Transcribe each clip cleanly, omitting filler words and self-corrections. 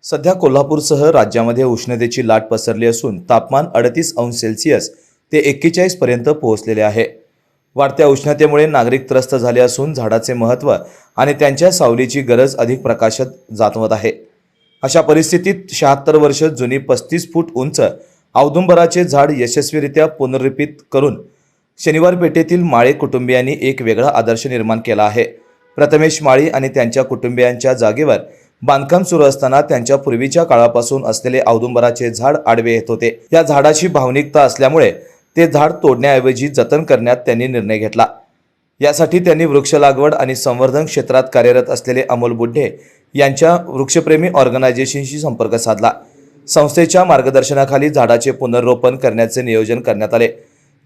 सध्या कोल्हापूरसह राज्यामध्ये उष्णतेची लाट पसरली असून तापमान 38 अंश सेल्सिअस ते 41 पर्यंत पोहोचलेले आहे। वाढत्या उष्णतेमुळे नागरिक त्रस्त झाले असून झाडाचे महत्त्व आणि त्यांच्या सावलीची गरज अधिक प्रकाशत जाणवत आहे। अशा परिस्थितीत 76 वर्ष जुनी 35 फूट उंच औदुंबराचे झाड यशस्वीरित्या पुनर्रूपित करून शनिवार पेठेतील माळे कुटुंबियांनी एक वेगळा आदर्श निर्माण केला आहे। प्रथमेश माळी आणि त्यांच्या कुटुंबियांच्या जागेवर बांधकाम सुरू असताना त्यांच्या पूर्वीच्या काळापासून असलेले औदुंबराचे झाड आडवे येत होते। या झाडाची भावनिकता असल्यामुळे ते झाड तोडण्याऐवजी जतन करण्यात त्यांनी निर्णय घेतला। यासाठी त्यांनी वृक्ष लागवड आणि संवर्धन क्षेत्रात कार्यरत असलेले अमोल बुढे यांच्या वृक्षप्रेमी ऑर्गनायझेशनशी संपर्क साधला। संस्थेच्या मार्गदर्शनाखाली झाडाचे पुनर्रोपण करण्याचे नियोजन करण्यात आले।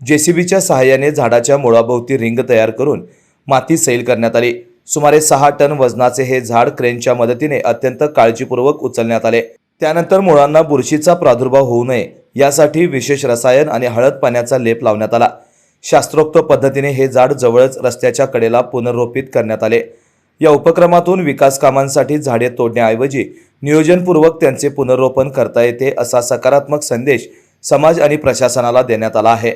जेसीबीच्या सहाय्याने झाडाच्या मुळाभोवती रिंग तयार करून माती सैल करण्यात आली। सुमारे 6 टन वजनाचे हे झाड क्रेनच्या मदतीने अत्यंत काळजीपूर्वक उचलण्यात आले। त्यानंतर मुळांना बुरशीचा प्रादुर्भाव होऊ नये यासाठी विशेष रसायन आणि हळद पाण्याचा लेप लावण्यात आला। शास्त्रोक्त पद्धतीने हे झाड जवळच रस्त्याच्या कडेला पुनर्रोपित करण्यात आले। या उपक्रमातून विकास कामांसाठी झाडे तोडण्याऐवजी नियोजनपूर्वक त्यांचे पुनर्रोपण करता येते असा सकारात्मक संदेश समाज आणि प्रशासनाला देण्यात आला आहे।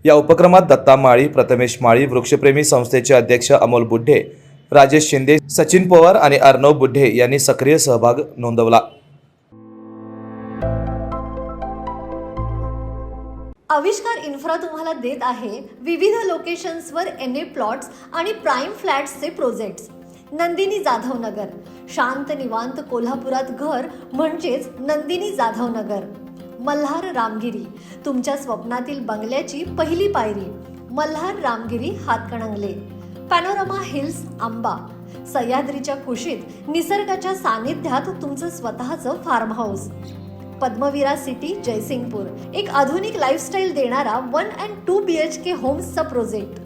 या उपक्रमात दत्ता माळी, प्रथमेश माळी, वृक्षप्रेमी संस्थेचे अध्यक्ष अमोल बुढे, राजेश शिंदे, सचिन पवार आणि अर्णव बुढे यांनी सक्रिय सहभाग नोंदवला। आविष्कार इन्फ्रा तुम्हाला देत आहे विविध लोकेशन्सवर एनए प्लॉट्स आणि प्राइम फ्लॅट्सचे प्रोजेक्ट्स। नंदिनी जाधव नगर, शांत निवांत कोल्हापुरात घर म्हणजेच नंदिनी जाधव नगर। मल्हार रामगिरी, तुमच्या स्वप्नातील बंगल्याची पहिली पायरी। मल्हार रामगिरी हातकणंगले। पॅनोरामा हिल्स आंबा, सह्याद्रीच्या कुशीत निसर्गाच्या सानिध्यात तुमचं स्वतःचं farm house. Padmaveera city Jaysingpur, एक आधुनिक लाईफस्टाईल देणारा 1 and 2 BHK होम्सचा प्रोजेक्ट।